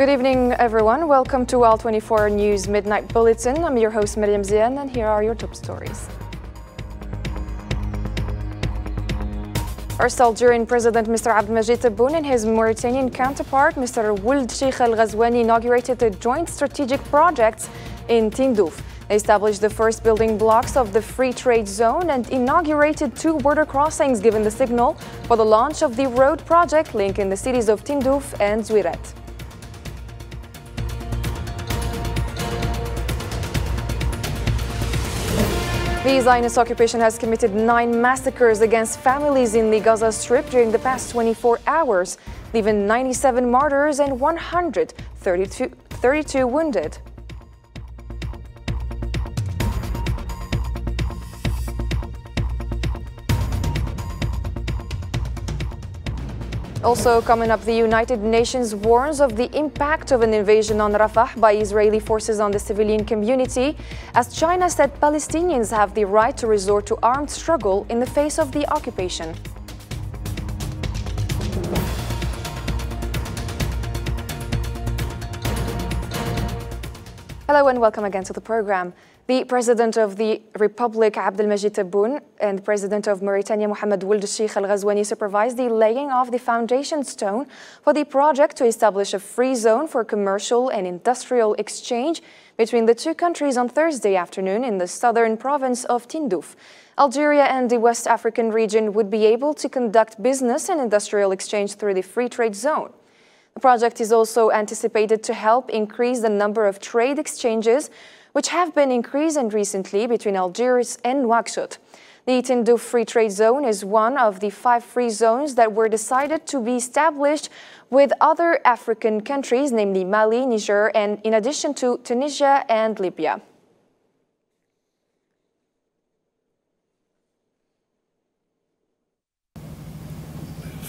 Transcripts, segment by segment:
Good evening, everyone. Welcome to Al 24 News Midnight Bulletin. I'm your host, Mariam Zian, and here are your top stories. First, Algerian President Mr. Abdelmajid Tebboune and his Mauritanian counterpart, Mr. Would Sheikh Al Ghazouani, inaugurated a joint strategic project in Tindouf. They established the first building blocks of the free trade zone and inaugurated 2 border crossings, giving the signal for the launch of the road project linking the cities of Tindouf and Zouirat. The Zionist occupation has committed 9 massacres against families in the Gaza Strip during the past 24 hours, leaving 97 martyrs and 132 wounded. Also coming up, the United Nations warns of the impact of an invasion on Rafah by Israeli forces on the civilian community, as China said Palestinians have the right to resort to armed struggle in the face of the occupation. Hello and welcome again to the program. The President of the Republic, Abdelmajid Tebboune, and President of Mauritania, Mohammed Would Sheikh Al Ghazouani, supervised the laying of the foundation stone for the project to establish a free zone for commercial and industrial exchange between the 2 countries on Thursday afternoon in the southern province of Tindouf. Algeria and the West African region would be able to conduct business and industrial exchange through the free trade zone. The project is also anticipated to help increase the number of trade exchanges, which have been increasing recently between Algiers and Nouakchott. The Tindouf Free Trade Zone is one of the 5 free zones that were decided to be established with other African countries, namely Mali, Niger, and in addition to Tunisia and Libya.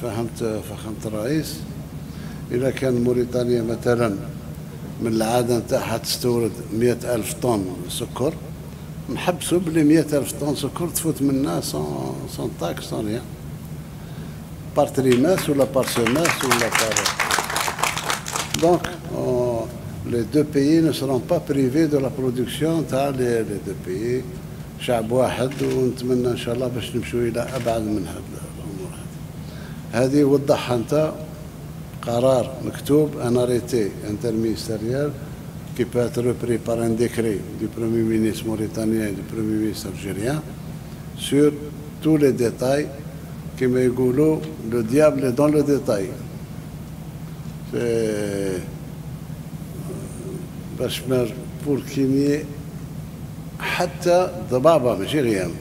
فهمت الرئيس. إذا كان موريتانيا مثلا من العادة نتاعها تستورد 100,000 طن سكر، نحبسوا بلي 100,000 طن سكر تفوت منا سون تاكس سون ريان بار تريماس ولا بار سوماس ولا بار. دونك les 2 pays ne seront pas privés de la production تاع les 2 pays. شعب واحد، ونتمنى ان شاء الله باش نمشوا الى ابعد من هذه الامور. هذه وضحها انت قرار مكتوب un arrêté interministériel qui peut être repris par un décret du Premier ministre mauritanien et du Premier ministre algérien sur tous les détails. كما يقولوا le diable est dans le détail. باش pour qu'il n'y ait حتى ضبابة ماشي غيام.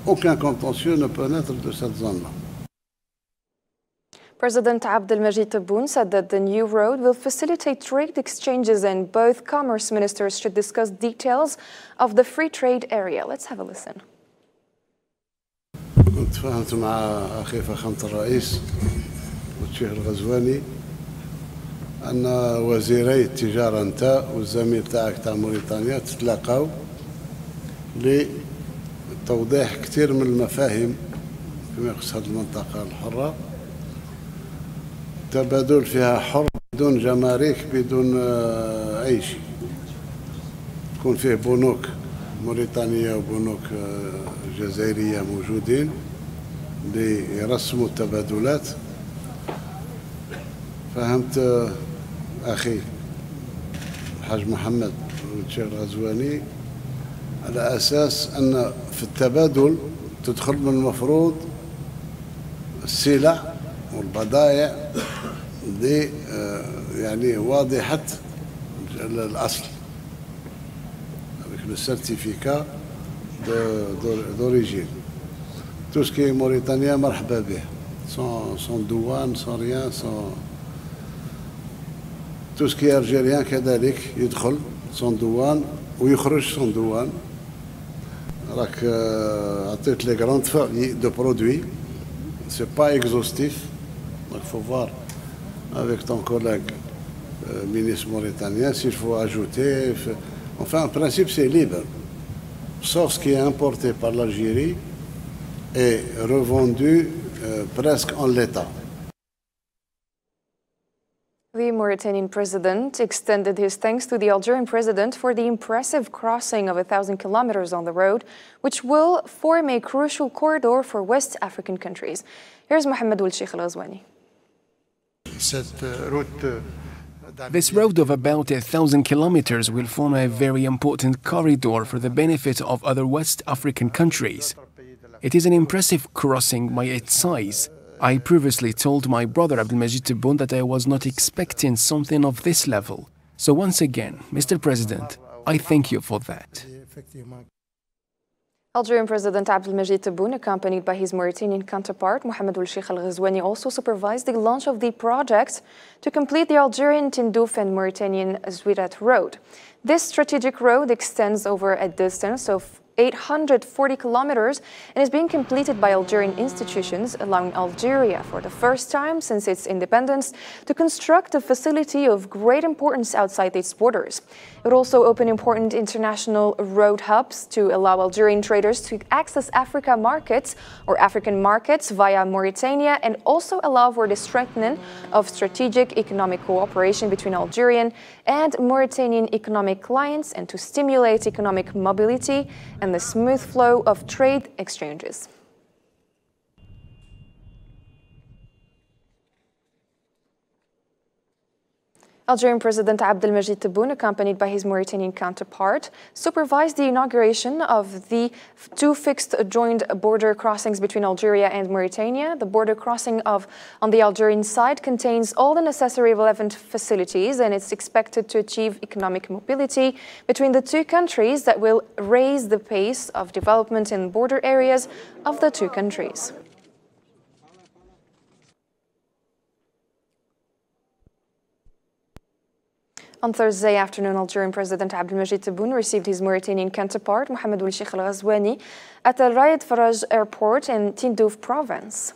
Aucun contentieux ne peut naître de cette zone-là. President Abdelmajid Tebboune said that the new road will facilitate trade exchanges and both commerce ministers should discuss details of the free trade area. Let's have a listen. تفاهمت مع أخي فخامة الرئيس والشيخ الغزواني أن وزيري التجارة أنت والزميل تاعك تاع موريتانيا تتلاقاو لتوضيح كثير من المفاهيم فيما يخص هذه المنطقة الحرة، تبادل فيها حر بدون جمارك بدون أي شيء، يكون فيه بنوك موريتانية وبنوك جزائرية موجودين ليرسموا التبادلات. فهمت أخي الحاج محمد والشيخ الغزواني على أساس أن في التبادل تدخل من المفروض السلع والبضائع دي يعني واضحة الأصل avec le certificat d'origine. Tout ce qui est mauritanien مرحبا به sans douane sans rien sans. Tout ce qui est algérien كذلك يدخل sans douane ويخرج sans douane. راك عطيت les grandes familles de produits. C'est pas exhaustif. Donc il faut voir avec ton collègue ministre mauritanien s'il faut ajouter. Enfin, en principe, c'est libre. Sauf ce qui est importé par l'Algérie est revendu presque en l'état. The Mauritanian president extended his thanks to the Algerian president for the impressive crossing of 1,000 kilometers on the road, which will form a crucial corridor for West African countries. Here's Mohamed Sheikh Al-Ghazwani. This road of about 1,000 kilometers will form a very important corridor for the benefit of other West African countries. It is an impressive crossing by its size. I previously told my brother Abdelmajid Tebboune that I was not expecting something of this level. So once again, Mr. President, I thank you for that. Algerian President Abdelmajid Tebboune, accompanied by his Mauritanian counterpart Mohamed Sheikh Al-Ghazwani, also supervised the launch of the project to complete the Algerian Tindouf and Mauritanian Zwirat road. This strategic road extends over a distance of 840 kilometers and is being completed by Algerian institutions, allowing Algeria, for the first time since its independence, to construct a facility of great importance outside its borders. It would also open important international road hubs to allow Algerian traders to access African markets via Mauritania, and also allow for the strengthening of strategic economic cooperation between Algerian and Mauritanian economic clients, and to stimulate economic mobility and the smooth flow of trade exchanges. Algerian President Abdelmajid Tebboune, accompanied by his Mauritanian counterpart, supervised the inauguration of the two fixed joint border crossings between Algeria and Mauritania. The border crossing on the Algerian side contains all the necessary relevant facilities, and it's expected to achieve economic mobility between the two countries that will raise the pace of development in border areas of the two countries. On Thursday afternoon, Algerian President Abdelmajid Tebboune received his Mauritanian counterpart, Mohamed Sheikh Al-Ghazwani, at Al Rayed Faraj Airport in Tindouf province.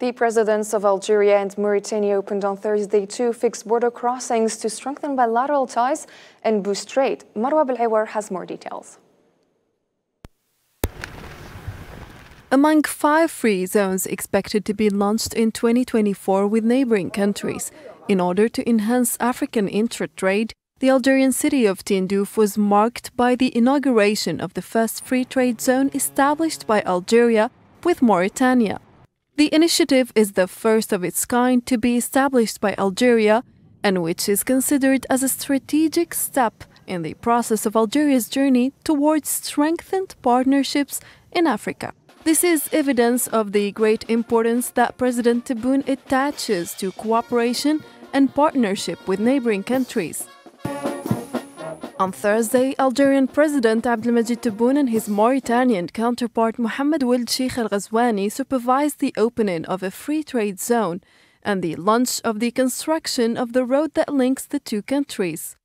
The presidents of Algeria and Mauritania opened on Thursday two fixed border crossings to strengthen bilateral ties and boost trade. Marwa Belawar has more details. Among 5 free zones expected to be launched in 2024 with neighboring countries, in order to enhance African intra-trade, the Algerian city of Tindouf was marked by the inauguration of the first free trade zone established by Algeria with Mauritania. The initiative is the first of its kind to be established by Algeria, and which is considered as a strategic step in the process of Algeria's journey towards strengthened partnerships in Africa. This is evidence of the great importance that President Tebboune attaches to cooperation and partnership with neighboring countries. On Thursday, Algerian President Abdelmajid Tebboune and his Mauritanian counterpart Mohamed Sheikh Al-Ghazwani supervised the opening of a free trade zone and the launch of the construction of the road that links the two countries.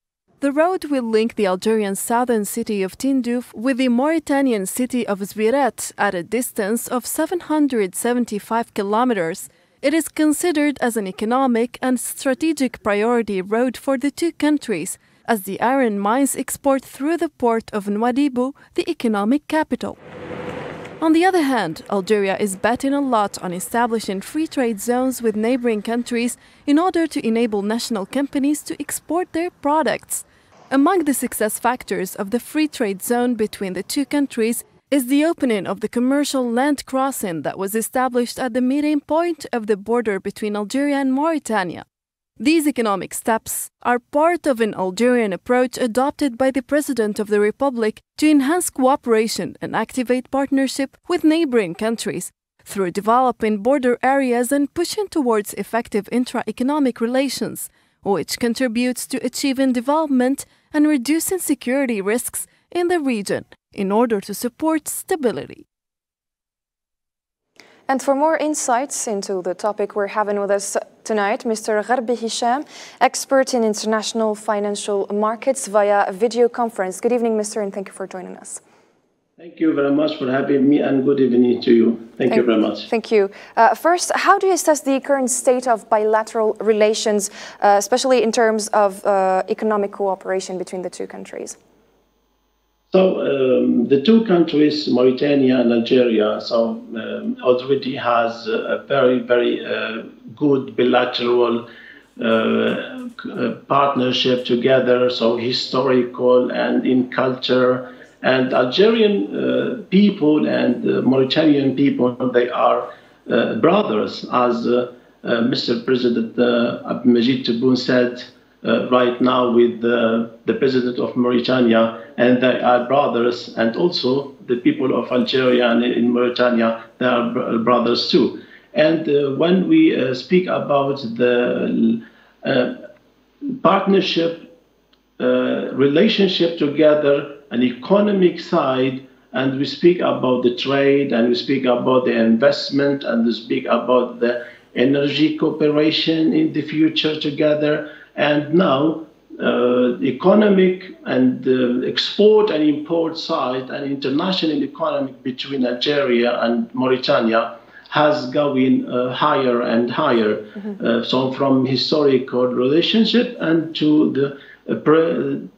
The road will link the Algerian southern city of Tindouf with the Mauritanian city of Zwirat at a distance of 775 kilometers. It is considered as an economic and strategic priority road for the two countries, as the iron mines export through the port of Nouadhibou, the economic capital. On the other hand, Algeria is betting a lot on establishing free trade zones with neighboring countries in order to enable national companies to export their products. Among the success factors of the free trade zone between the two countries is the opening of the commercial land crossing that was established at the meeting point of the border between Algeria and Mauritania. These economic steps are part of an Algerian approach adopted by the President of the Republic to enhance cooperation and activate partnership with neighboring countries through developing border areas and pushing towards effective intra-economic relations, which contributes to achieving development and reducing security risks in the region in order to support stability. And for more insights into the topic, we're having with us tonight Mr. Gharbi Hisham, expert in international financial markets via video conference. Good evening, Mr., and thank you for joining us. Thank you very much for having me, and good evening to you. Thank you very much. Thank you. First, how do you assess the current state of bilateral relations, especially in terms of economic cooperation between the two countries? So the two countries, Mauritania and Algeria, already has a very, very good bilateral partnership together, so historical and in culture. And Algerian people and Mauritanian people, they are brothers, as Mr. President Abdelmajid Tebboune said right now with the President of Mauritania, and they are brothers, and also the people of Algeria and in Mauritania, they are brothers too. And when we speak about the partnership, relationship together, an economic side, and we speak about the trade, and we speak about the investment, and we speak about the energy cooperation in the future together, and now economic and export and import side and international economic between Algeria and Mauritania has going higher and higher. So from historical relationship and to the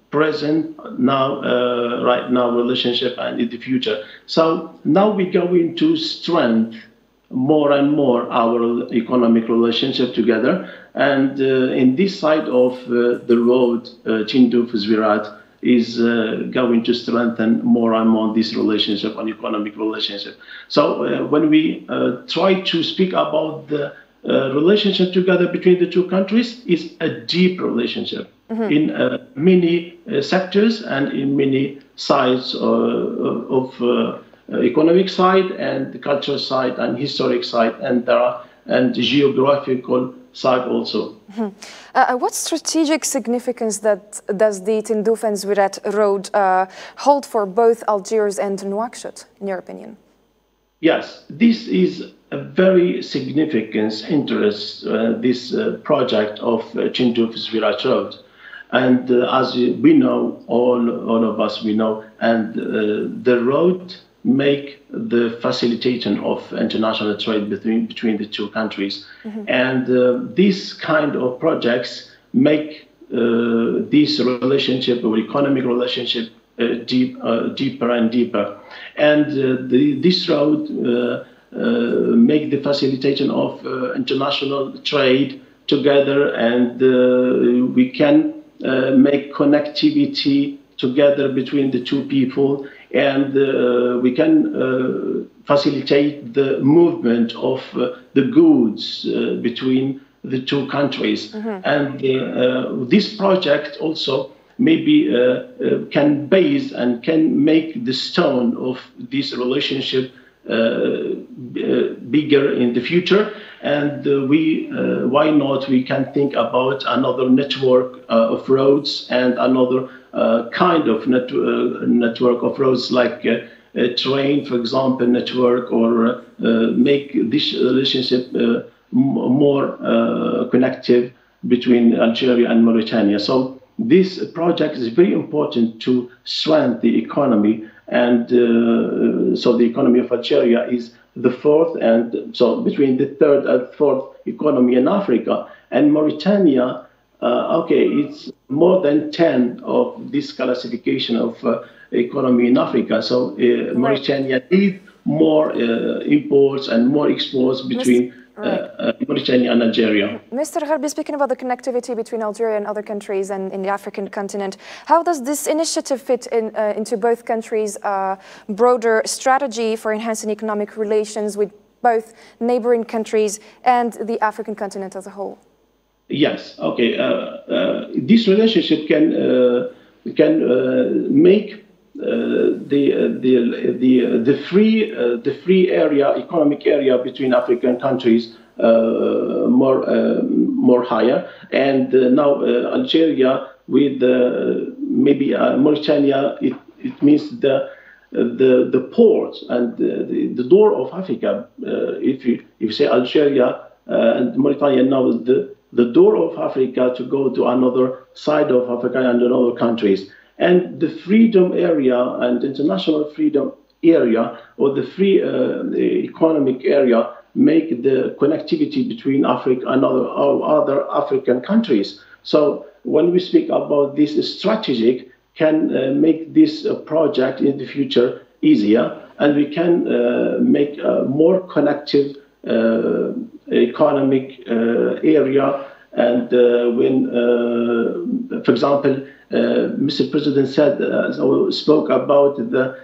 present now, right now relationship and in the future. So now we go into strength more and more our economic relationship together. And in this side of the road, Tindouf-Zvirat is going to strengthen more and more this relationship and economic relationship. So when we try to speak about the relationship together between the two countries, is a deep relationship in many sectors and in many sides of economic side and the cultural side and historic side and geographical side also. What strategic significance does the Tindouf and Zvirat road hold for both Algiers and Nouakchott, in your opinion? Yes, this is a very significant interest, this project of Tindouf-Zvirat road. And as we know, all of us we know, and the road make the facilitation of international trade between the two countries. And these kind of projects make this relationship or economic relationship deeper and deeper. And this road make the facilitation of international trade together, and we can make connectivity together between the two people, and we can facilitate the movement of the goods between the two countries. And this project also maybe can base and can make the stone of this relationship bigger in the future. And why not, we can think about another network of roads and another kind of network of roads, like a train, for example, network, or make this relationship more connective between Algeria and Mauritania. So this project is very important to strengthen the economy, and so the economy of Algeria is the fourth, and so between the third and fourth economy in Africa. And Mauritania, it's more than 10 of this classification of economy in Africa. So Mauritania needs more imports and more exports between Mauritania and Algeria. Mr. Gharbi, speaking about the connectivity between Algeria and other countries and in the African continent, how does this initiative fit into both countries' broader strategy for enhancing economic relations with both neighboring countries and the African continent as a whole? Yes. Okay. This relationship can make the free area, economic area between African countries more higher. And now Algeria with maybe Mauritania, it means the port and the door of Africa. If you say Algeria and Mauritania now, the door of Africa to go to another side of Africa and in other countries. And the freedom area and international freedom area or the free economic area make the connectivity between Africa and other African countries. So when we speak about this strategic, can make this project in the future easier, and we can make a more connective economic area. And when, for example, Mr. President said, spoke about the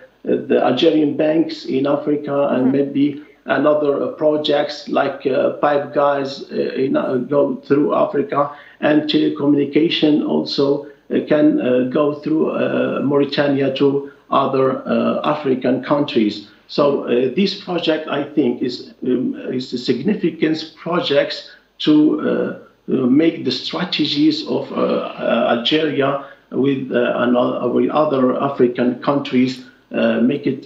Algerian banks in Africa, and maybe another projects like pipe guys go through Africa, and telecommunication also can go through Mauritania to other African countries. So this project, I think, is a significant project to make the strategies of Algeria with other African countries, make it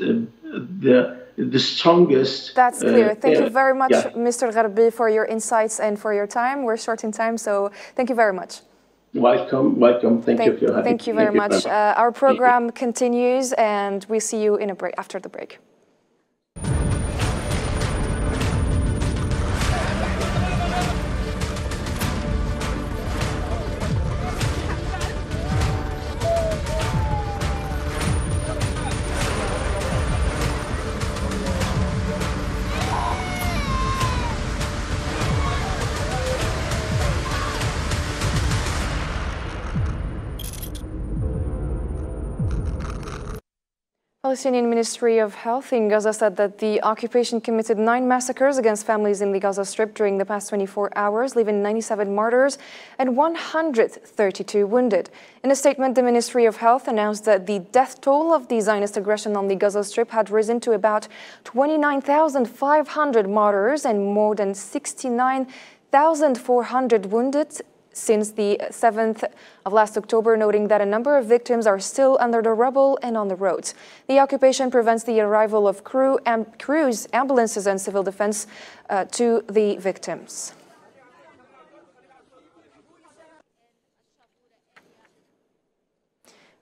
the strongest. That's clear. Thank you very much, Mr. Gharbi, for your insights and for your time. We're short in time, so thank you very much. Welcome. Thank you for having me. Thank you very much. Our program continues, and we see you in a break after the break. Palestinian Ministry of Health in Gaza said that the occupation committed 9 massacres against families in the Gaza Strip during the past 24 hours, leaving 97 martyrs and 132 wounded. In a statement, the Ministry of Health announced that the death toll of the Zionist aggression on the Gaza Strip had risen to about 29,500 martyrs and more than 69,400 wounded since the 7th of last October, noting that a number of victims are still under the rubble and on the roads. The occupation prevents the arrival of crews, ambulances and civil defense to the victims.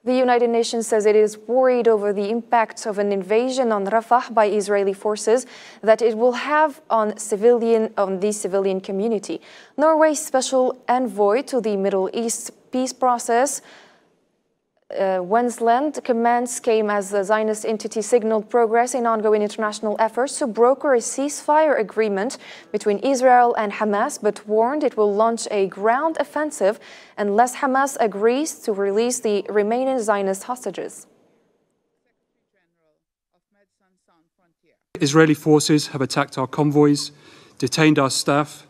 The United Nations says it is worried over the impact of an invasion on Rafah by Israeli forces that it will have on the civilian community. Norway's special envoy to the Middle East peace process, Wensland, comments came as the Zionist entity signaled progress in ongoing international efforts to broker a ceasefire agreement between Israel and Hamas, but warned it will launch a ground offensive unless Hamas agrees to release the remaining Zionist hostages. Israeli forces have attacked our convoys, detained our staff,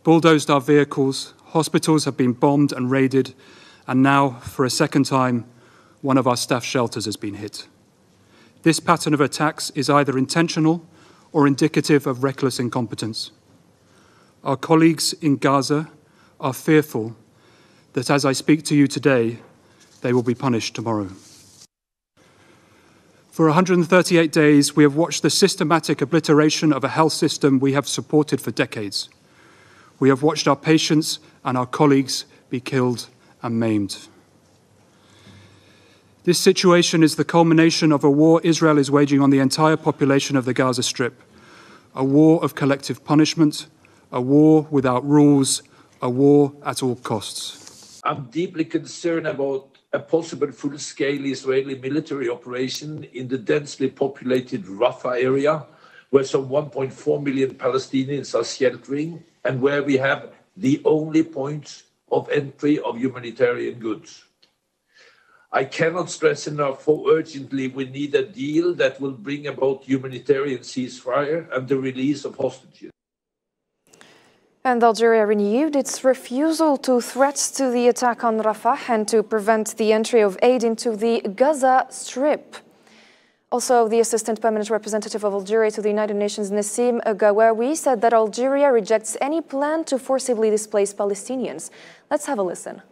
bulldozed our vehicles, hospitals have been bombed and raided, and now, for a second time, one of our staff shelters has been hit. This pattern of attacks is either intentional or indicative of reckless incompetence. Our colleagues in Gaza are fearful that as I speak to you today, they will be punished tomorrow. For 138 days, we have watched the systematic obliteration of a health system we have supported for decades. We have watched our patients and our colleagues be killed and maimed. This situation is the culmination of a war Israel is waging on the entire population of the Gaza Strip, a war of collective punishment, a war without rules, a war at all costs. I'm deeply concerned about a possible full-scale Israeli military operation in the densely populated Rafah area, where some 1.4 million Palestinians are sheltering and where we have the only point of entry of humanitarian goods. I cannot stress enough how urgently we need a deal that will bring about humanitarian ceasefire and the release of hostages. And Algeria renewed its refusal to threats to the attack on Rafah and to prevent the entry of aid into the Gaza Strip. Also, the Assistant Permanent Representative of Algeria to the United Nations, Nassim Gawawi, said that Algeria rejects any plan to forcibly displace Palestinians. Let's have a listen.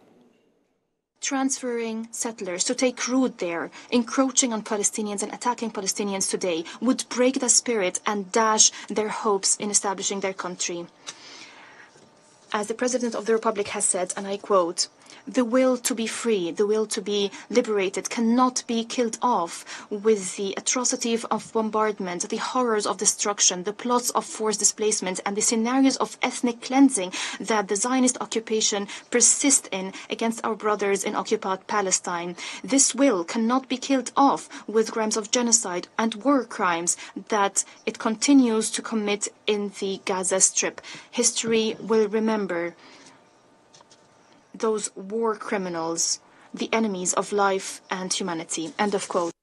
Transferring settlers to take root there, encroaching on Palestinians and attacking Palestinians today would break the spirit and dash their hopes in establishing their country. As the President of the Republic has said, and I quote, The will to be free, the will to be liberated cannot be killed off with the atrocity of bombardment, the horrors of destruction, the plots of forced displacement, and the scenarios of ethnic cleansing that the Zionist occupation persists in against our brothers in occupied Palestine. This will cannot be killed off with crimes of genocide and war crimes that it continues to commit in the Gaza Strip. History will remember those war criminals, the enemies of life and humanity. End of quote.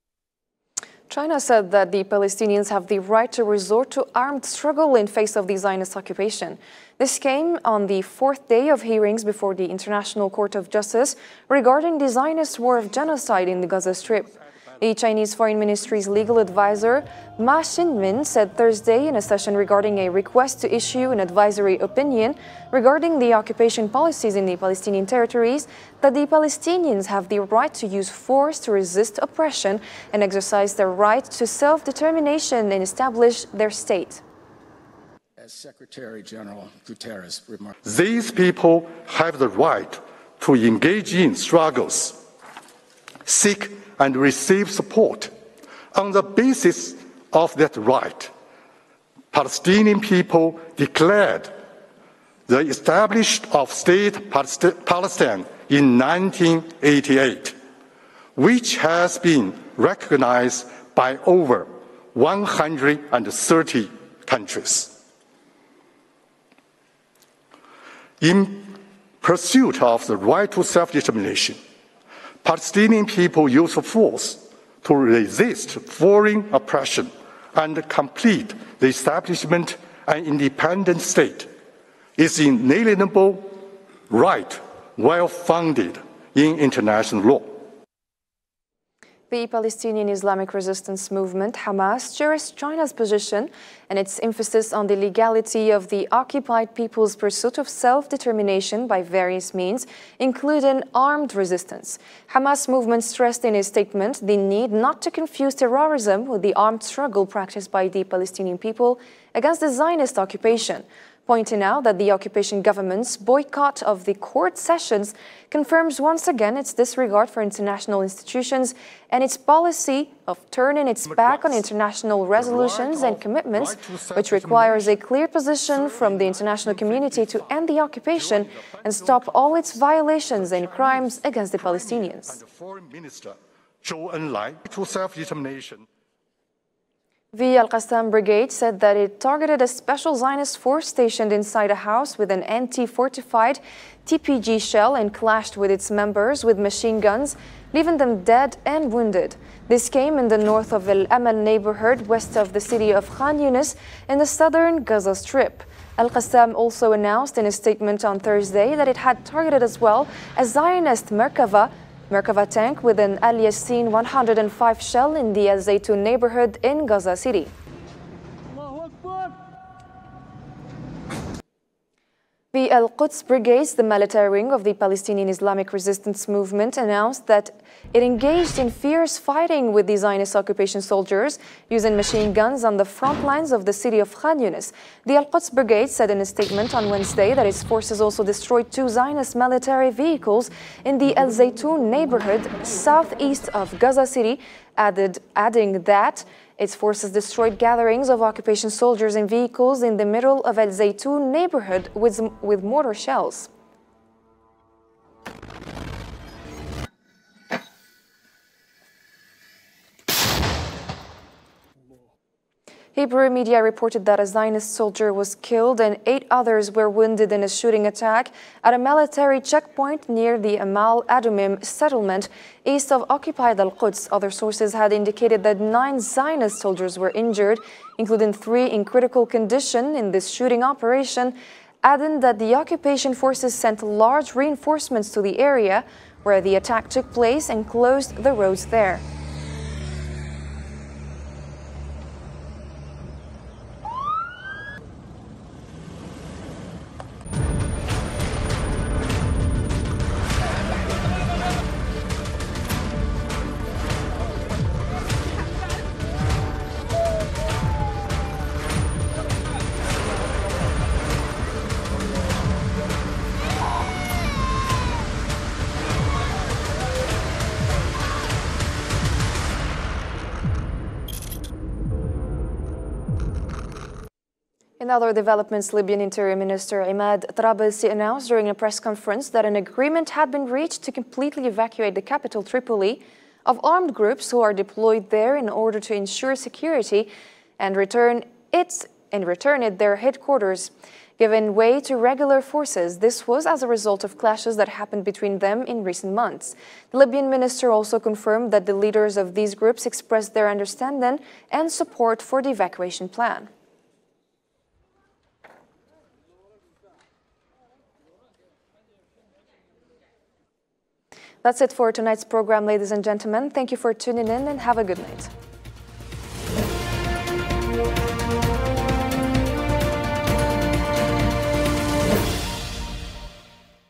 China said that the Palestinians have the right to resort to armed struggle in face of the Zionist occupation. This came on the fourth day of hearings before the International Court of Justice regarding the Zionist war of genocide in the Gaza Strip. The Chinese Foreign Ministry's legal advisor, Ma Xinmin, said Thursday in a session regarding a request to issue an advisory opinion regarding the occupation policies in the Palestinian territories that the Palestinians have the right to use force to resist oppression and exercise their right to self-determination and establish their state. As Secretary General Guterres remarked, these people have the right to engage in struggles, seek and receive support. On the basis of that right, Palestinian people declared the establishment of State Palestine in 1988, which has been recognized by over 130 countries. In pursuit of the right to self-determination, Palestinian people use force to resist foreign oppression and complete the establishment of an independent state. Is inalienable right, well founded in international law. The Palestinian Islamic Resistance Movement, Hamas, cherished China's position and its emphasis on the legality of the occupied people's pursuit of self-determination by various means, including armed resistance. Hamas movement stressed in a statement the need not to confuse terrorism with the armed struggle practiced by the Palestinian people against the Zionist occupation, pointing out that the occupation government's boycott of the court sessions confirms once again its disregard for international institutions and its policy of turning its back on international resolutions and commitments, which requires a clear position from the international community to end the occupation and stop all its violations and crimes against the Palestinians. The Al-Qassam Brigade said that it targeted a special Zionist force stationed inside a house with an anti-fortified TPG shell and clashed with its members with machine guns, leaving them dead and wounded. This came in the north of El Amal neighborhood, west of the city of Khan Yunis, in the southern Gaza Strip. Al-Qassam also announced in a statement on Thursday that it had targeted as well a Zionist Merkava tank with an Al Yassin 105 shell in the Al Zaytun neighborhood in Gaza City. The Al-Quds Brigades, the military wing of the Palestinian Islamic Resistance Movement, announced that it engaged in fierce fighting with the Zionist occupation soldiers using machine guns on the front lines of the city of Khan Yunis. The Al-Quds Brigade said in a statement on Wednesday that its forces also destroyed 2 Zionist military vehicles in the Al Zaytun neighborhood southeast of Gaza City, adding that its forces destroyed gatherings of occupation soldiers and vehicles in the middle of Al Zaytun neighborhood with mortar shells. Hebrew media reported that a Zionist soldier was killed and 8 others were wounded in a shooting attack at a military checkpoint near the Amal Adumim settlement east of occupied Al-Quds. Other sources had indicated that 9 Zionist soldiers were injured, including 3 in critical condition in this shooting operation, adding that the occupation forces sent large reinforcements to the area where the attack took place and closed the roads there. In other developments, Libyan Interior Minister Imad Trabelsi announced during a press conference that an agreement had been reached to completely evacuate the capital Tripoli of armed groups who are deployed there in order to ensure security and return it their headquarters. Giving way to regular forces, this was as a result of clashes that happened between them in recent months. The Libyan minister also confirmed that the leaders of these groups expressed their understanding and support for the evacuation plan. That's it for tonight's program, ladies and gentlemen. Thank you for tuning in and have a good night.